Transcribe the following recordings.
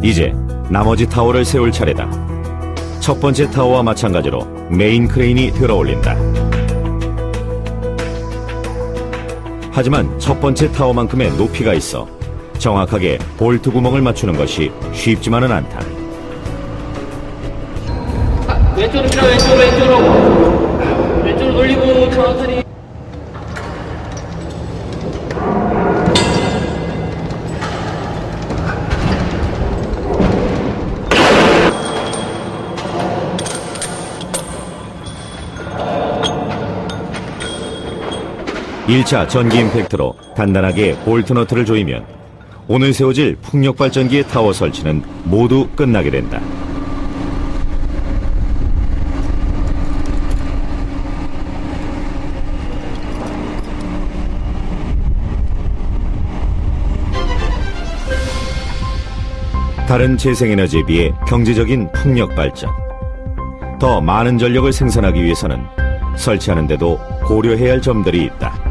이제 나머지 타워를 세울 차례다. 첫 번째 타워와 마찬가지로 메인 크레인이 들어올린다. 하지만 첫 번째 타워만큼의 높이가 있어 정확하게 볼트 구멍을 맞추는 것이 쉽지만은 않다. 왼쪽으로 왼쪽으로 돌리고 천천히. 일 차 전기 임팩트로 단단하게 볼트 너트를 조이면 오늘 세워질 풍력발전기의 타워 설치는 모두 끝나게 된다. 다른 재생에너지에 비해 경제적인 풍력발전. 더 많은 전력을 생산하기 위해서는 설치하는데도 고려해야 할 점들이 있다.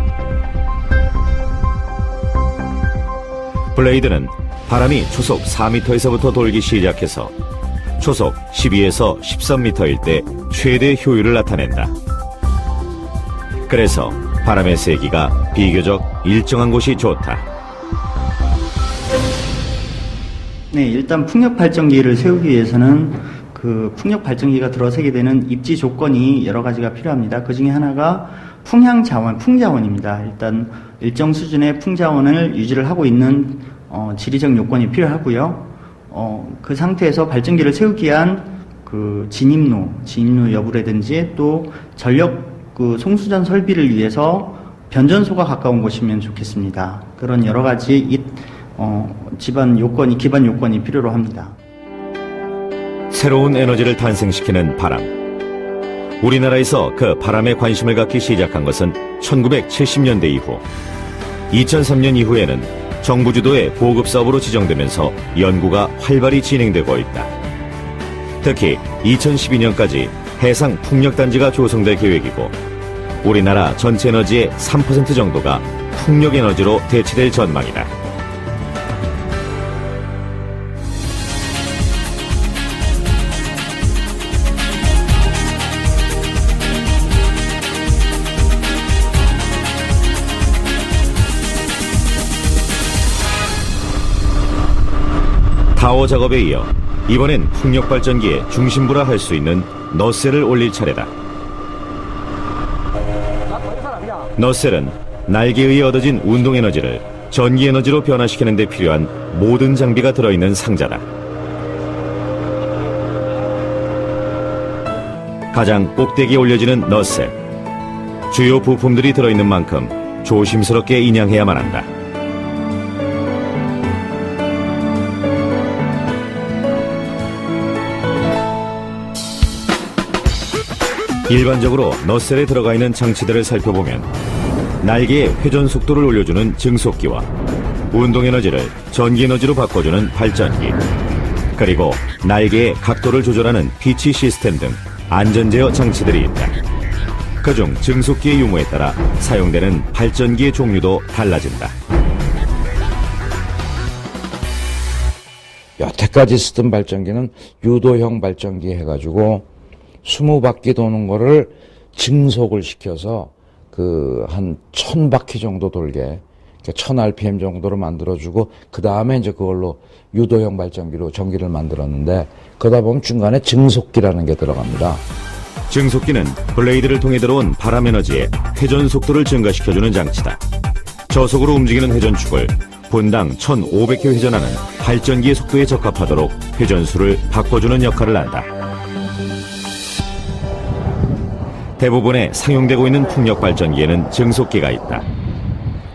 블레이드는 바람이 초속 4m에서부터 돌기 시작해서 초속 12에서 13m일 때 최대 효율을 나타낸다. 그래서 바람의 세기가 비교적 일정한 곳이 좋다. 네, 일단 풍력 발전기를 세우기 위해서는 그 풍력 발전기가 들어서게 되는 입지 조건이 여러 가지가 필요합니다. 그 중에 하나가 풍향 자원, 풍자원입니다. 일단 일정 수준의 풍자원을 유지를 하고 있는 지리적 요건이 필요하고요. 그 상태에서 발전기를 세우기 위한 그 진입로 여부라든지 또 전력 그 송수전 설비를 위해서 변전소가 가까운 곳이면 좋겠습니다. 그런 여러 가지 기반 요건이 필요로 합니다. 새로운 에너지를 탄생시키는 바람. 우리나라에서 그 바람에 관심을 갖기 시작한 것은 1970년대 이후. 2003년 이후에는 정부 주도의 보급 사업으로 지정되면서 연구가 활발히 진행되고 있다. 특히 2012년까지 해상 풍력단지가 조성될 계획이고 우리나라 전체 에너지의 3% 정도가 풍력에너지로 대체될 전망이다. 타워 작업에 이어 이번엔 풍력발전기의 중심부라 할 수 있는 너셀을 올릴 차례다. 너셀은 날개에 의해 얻어진 운동에너지를 전기에너지로 변화시키는 데 필요한 모든 장비가 들어있는 상자다. 가장 꼭대기에 올려지는 너셀. 주요 부품들이 들어있는 만큼 조심스럽게 인양해야만 한다. 일반적으로 너셀에 들어가 있는 장치들을 살펴보면 날개의 회전 속도를 올려주는 증속기와 운동에너지를 전기에너지로 바꿔주는 발전기, 그리고 날개의 각도를 조절하는 피치 시스템 등 안전제어 장치들이 있다. 그중 증속기의 유무에 따라 사용되는 발전기의 종류도 달라진다. 여태까지 쓰던 발전기는 유도형 발전기 해가지고 20바퀴 도는 거를 증속을 시켜서 한 1000바퀴 정도 돌게 1000rpm 정도로 만들어주고 그 다음에 이제 그걸로 유도형 발전기로 전기를 만들었는데 그러다 보면 중간에 증속기라는 게 들어갑니다. 증속기는 블레이드를 통해 들어온 바람 에너지의 회전 속도를 증가시켜주는 장치다. 저속으로 움직이는 회전축을 분당 1500회 회전하는 발전기의 속도에 적합하도록 회전수를 바꿔주는 역할을 한다. 대부분의 상용되고 있는 풍력발전기에는 증속기가 있다.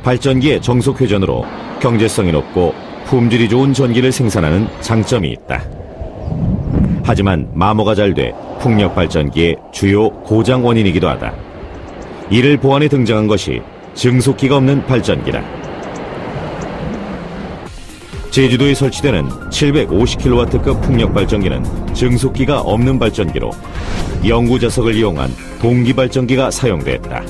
발전기의 정속 회전으로 경제성이 높고 품질이 좋은 전기를 생산하는 장점이 있다. 하지만 마모가 잘 돼 풍력발전기의 주요 고장 원인이기도 하다. 이를 보완해 등장한 것이 증속기가 없는 발전기다. 제주도에 설치되는 750kW급 풍력발전기는 증속기가 없는 발전기로 영구 자석을 이용한 동기발전기가 사용됐다.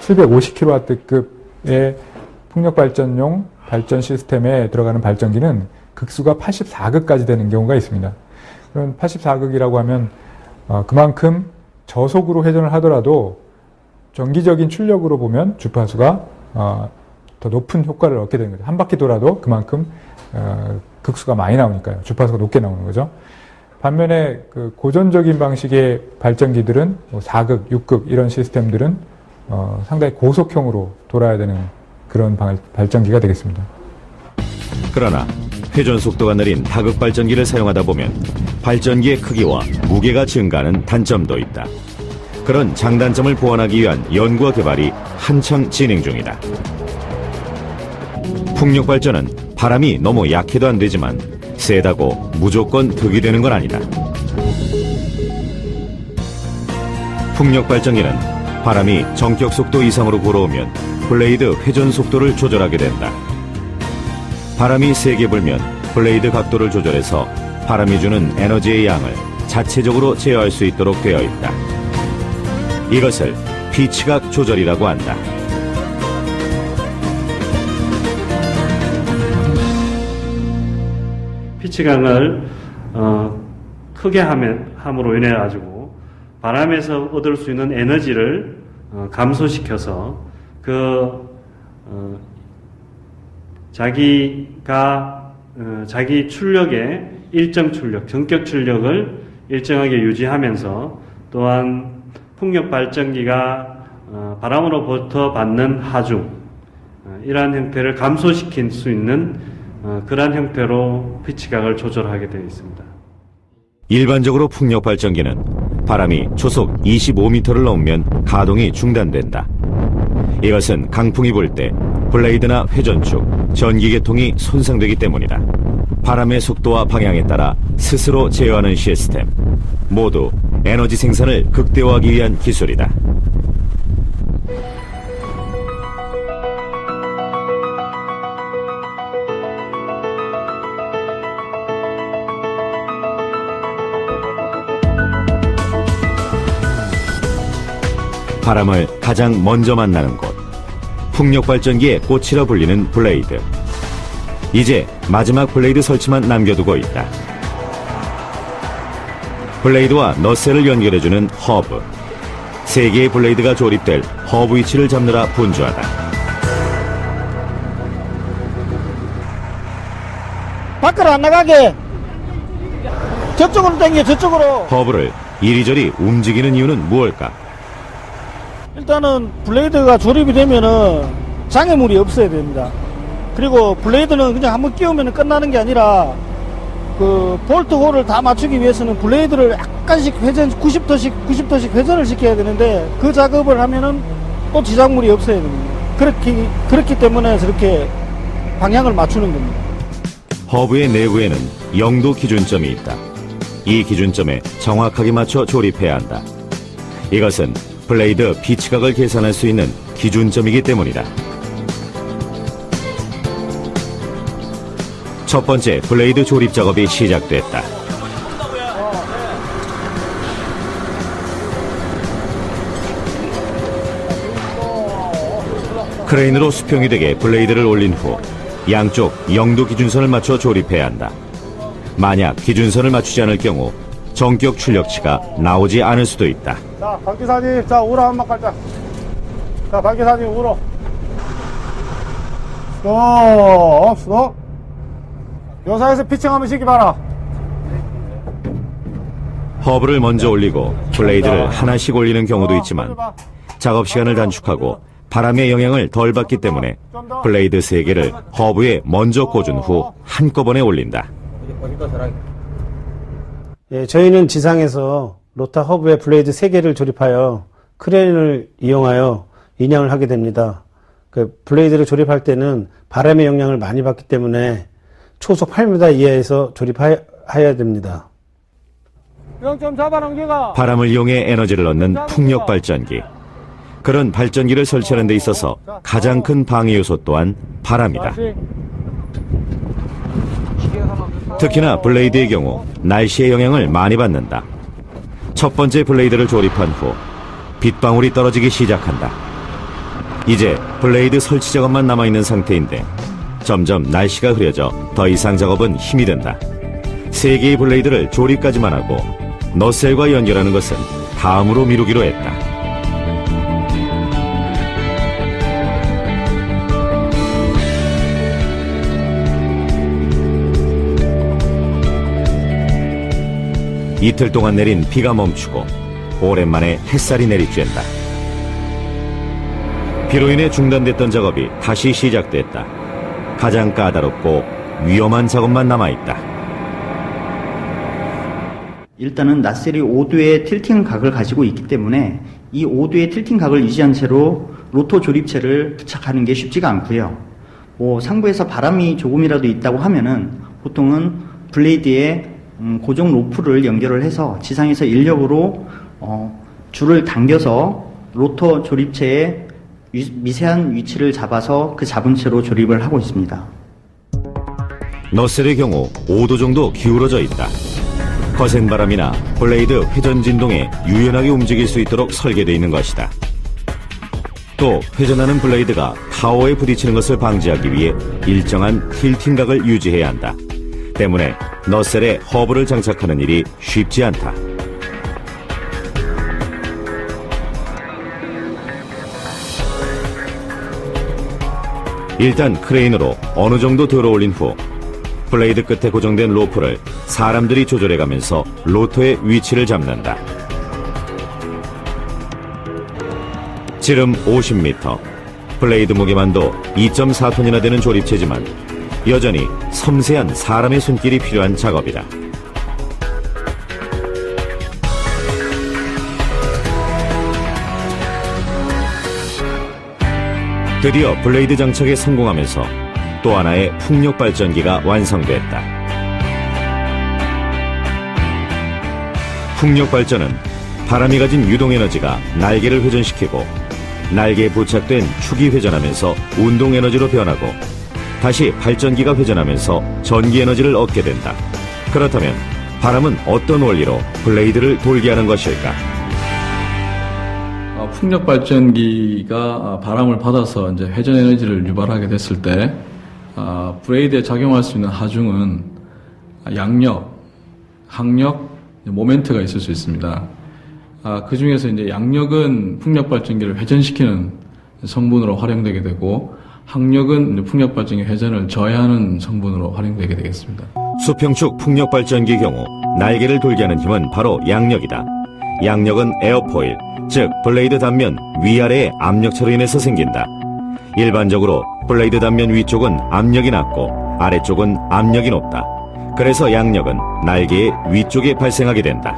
(750kW급) 풍력발전용 발전 시스템에 들어가는 발전기는 극수가 84극까지 되는 경우가 있습니다. 그럼 84극이라고 하면 그만큼 저속으로 회전을 하더라도 정기적인 출력으로 보면 주파수가 더 높은 효과를 얻게 되는 거죠. 한 바퀴 돌아도 그만큼 극수가 많이 나오니까요. 주파수가 높게 나오는 거죠. 반면에 그 고전적인 방식의 발전기들은 뭐 4극, 6극 이런 시스템들은 상당히 고속형으로 돌아야 되는 그런 발전기가 되겠습니다. 그러나 회전 속도가 느린 다극 발전기를 사용하다 보면 발전기의 크기와 무게가 증가하는 단점도 있다. 그런 장단점을 보완하기 위한 연구와 개발이 한창 진행 중이다. 풍력 발전은 바람이 너무 약해도 안 되지만 세다고 무조건 득이 되는 건 아니다. 풍력 발전기는 바람이 정격 속도 이상으로 불어오면 블레이드 회전 속도를 조절하게 된다. 바람이 세게 불면 블레이드 각도를 조절해서 바람이 주는 에너지의 양을 자체적으로 제어할 수 있도록 되어 있다. 이것을 피치각 조절이라고 한다. 피치각을 크게 함으로 인해 가지고 바람에서 얻을 수 있는 에너지를 감소시켜서 자기 출력의 일정 출력, 전격 출력을 일정하게 유지하면서 또한 풍력 발전기가 바람으로부터 받는 하중, 이러한 형태를 감소시킬 수 있는 그러한 형태로 피치각을 조절하게 되어 있습니다. 일반적으로 풍력 발전기는 바람이 초속 25m를 넘으면 가동이 중단된다. 이것은 강풍이 불 때 블레이드나 회전축, 전기계통이 손상되기 때문이다. 바람의 속도와 방향에 따라 스스로 제어하는 시스템, 모두 에너지 생산을 극대화하기 위한 기술이다. 바람을 가장 먼저 만나는 곳, 풍력발전기의 꽃이라 불리는 블레이드. 이제 마지막 블레이드 설치만 남겨두고 있다. 블레이드와 너셀을 연결해주는 허브. 3개의 블레이드가 조립될 허브 위치를 잡느라 분주하다. 밖으로 안 나가게 저쪽으로 당겨. 저쪽으로. 허브를 이리저리 움직이는 이유는 무엇일까? 일단은 블레이드가 조립이 되면은 장애물이 없어야 됩니다. 그리고 블레이드는 그냥 한번 끼우면 끝나는 게 아니라 그 볼트 홀을 다 맞추기 위해서는 블레이드를 약간씩 회전 90도씩 회전을 시켜야 되는데 그 작업을 하면은 또 지장물이 없어야 됩니다. 그렇기 때문에 저렇게 방향을 맞추는 겁니다. 허브의 내부에는 0도 기준점이 있다. 이 기준점에 정확하게 맞춰 조립해야 한다. 이것은 블레이드 피치각을 계산할 수 있는 기준점이기 때문이다. 첫 번째 블레이드 조립 작업이 시작됐다. 크레인으로 수평이 되게 블레이드를 올린 후 양쪽 0도 기준선을 맞춰 조립해야 한다. 만약 기준선을 맞추지 않을 경우 전격 출력치가 나오지 않을 수도 있다. 자, 박 기사님, 자, 우로 한번 갈자. 자, 박 기사님, 우로. 스톱. 요사에서 피칭 한번 시키 봐라. 허브를 먼저 올리고 블레이드를 하나씩 올리는 경우도 있지만 작업 시간을 단축하고 바람의 영향을 덜 받기 때문에 블레이드 3개를 허브에 먼저 꽂은 후 한꺼번에 올린다. 예, 저희는 지상에서 로타 허브에 블레이드 3개를 조립하여 크레인을 이용하여 인양을 하게 됩니다. 그 블레이드를 조립할 때는 바람의 영향을 많이 받기 때문에 초속 8m 이하에서 조립하여야 됩니다. 좀 잡아넘기가. 바람을 이용해 에너지를 얻는 풍력 발전기. 그런 발전기를 설치하는 데 있어서 가장 큰 방해 요소 또한 바람이다. 특히나 블레이드의 경우 날씨의 영향을 많이 받는다. 첫 번째 블레이드를 조립한 후 빗방울이 떨어지기 시작한다. 이제 블레이드 설치 작업만 남아있는 상태인데 점점 날씨가 흐려져 더 이상 작업은 힘이 든다. 3개의 블레이드를 조립까지만 하고 너셀과 연결하는 것은 다음으로 미루기로 했다. 이틀 동안 내린 비가 멈추고 오랜만에 햇살이 내리쬐는다. 비로 인해 중단됐던 작업이 다시 시작됐다. 가장 까다롭고 위험한 작업만 남아있다. 일단은 나셀이 5도의 틸팅 각을 가지고 있기 때문에 이 5도의 틸팅 각을 유지한 채로 로터 조립체를 부착하는 게 쉽지가 않고요. 상부에서 바람이 조금이라도 있다고 하면은 보통은 블레이드에 고정 로프를 연결을 해서 지상에서 인력으로 줄을 당겨서 로터 조립체의 미세한 위치를 잡아서 그 잡은 채로 조립을 하고 있습니다. 너셀의 경우 5도 정도 기울어져 있다. 거센 바람이나 블레이드 회전 진동에 유연하게 움직일 수 있도록 설계되어 있는 것이다. 또 회전하는 블레이드가 타워에 부딪히는 것을 방지하기 위해 일정한 틸팅각을 유지해야 한다. 때문에 너셀에 허브를 장착하는 일이 쉽지 않다. 일단 크레인으로 어느 정도 들어올린 후 블레이드 끝에 고정된 로프를 사람들이 조절해가면서 로터의 위치를 잡는다. 지름 50m, 블레이드 무게만도 2.4톤이나 되는 조립체지만 여전히 섬세한 사람의 손길이 필요한 작업이다. 드디어 블레이드 장착에 성공하면서 또 하나의 풍력 발전기가 완성됐다. 풍력 발전은 바람이 가진 유동 에너지가 날개를 회전시키고 날개에 부착된 축이 회전하면서 운동 에너지로 변하고 다시 발전기가 회전하면서 전기 에너지를 얻게 된다. 그렇다면 바람은 어떤 원리로 블레이드를 돌게 하는 것일까? 풍력 발전기가 바람을 받아서 이제 회전 에너지를 유발하게 됐을 때 블레이드에 작용할 수 있는 하중은 양력, 항력, 모멘트가 있을 수 있습니다. 그 중에서 이제 양력은 풍력 발전기를 회전시키는 성분으로 활용되게 되고 항력은 풍력 발전기 회전을 저해하는 성분으로 활용되게 되겠습니다. 수평축 풍력 발전기의 경우 날개를 돌게 하는 힘은 바로 양력이다. 양력은 에어포일, 즉 블레이드 단면 위아래의 압력차로 인해서 생긴다. 일반적으로 블레이드 단면 위쪽은 압력이 낮고 아래쪽은 압력이 높다. 그래서 양력은 날개의 위쪽에 발생하게 된다.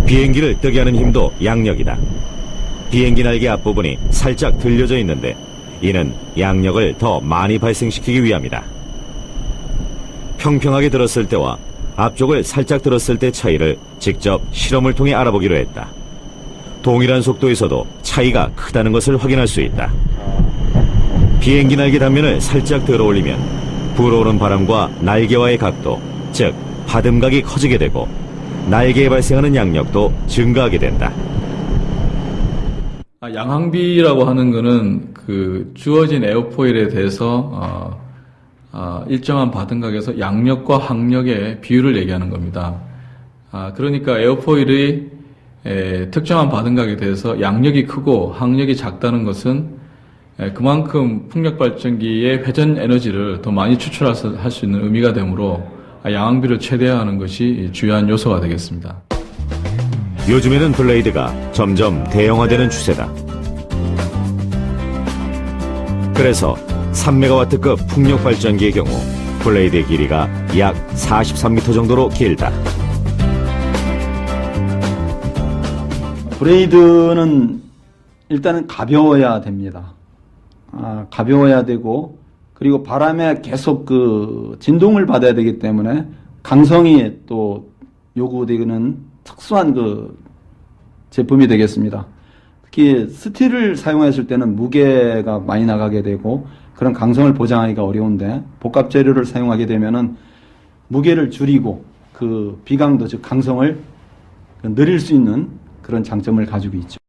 비행기를 뜨게 하는 힘도 양력이다. 비행기 날개 앞부분이 살짝 들려져 있는데 이는 양력을 더 많이 발생시키기 위함이다. 평평하게 들었을 때와 앞쪽을 살짝 들었을 때 차이를 직접 실험을 통해 알아보기로 했다. 동일한 속도에서도 차이가 크다는 것을 확인할 수 있다. 비행기 날개 단면을 살짝 들어 올리면 불어오는 바람과 날개와의 각도, 즉 받음각이 커지게 되고 날개에 발생하는 양력도 증가하게 된다. 양항비라고 하는 거는 그 주어진 에어포일에 대해서 일정한 받음각에서 양력과 항력의 비율을 얘기하는 겁니다. 그러니까 에어포일의 특정한 받음각에 대해서 양력이 크고 항력이 작다는 것은 그만큼 풍력 발전기의 회전 에너지를 더 많이 추출할 수 있는 의미가 되므로 양항비를 최대화하는 것이 주요한 요소가 되겠습니다. 요즘에는 블레이드가 점점 대형화되는 추세다. 그래서 3메가와트급 풍력 발전기의 경우 블레이드의 길이가 약 43m 정도로 길다. 블레이드는 일단은 가벼워야 됩니다. 가벼워야 되고 그리고 바람에 계속 그 진동을 받아야 되기 때문에 강성이 또 요구되는 특수한 그 제품이 되겠습니다. 특히 스틸을 사용했을 때는 무게가 많이 나가게 되고 그런 강성을 보장하기가 어려운데 복합 재료를 사용하게 되면은 무게를 줄이고 그 비강도 즉 강성을 늘릴 수 있는 그런 장점을 가지고 있죠.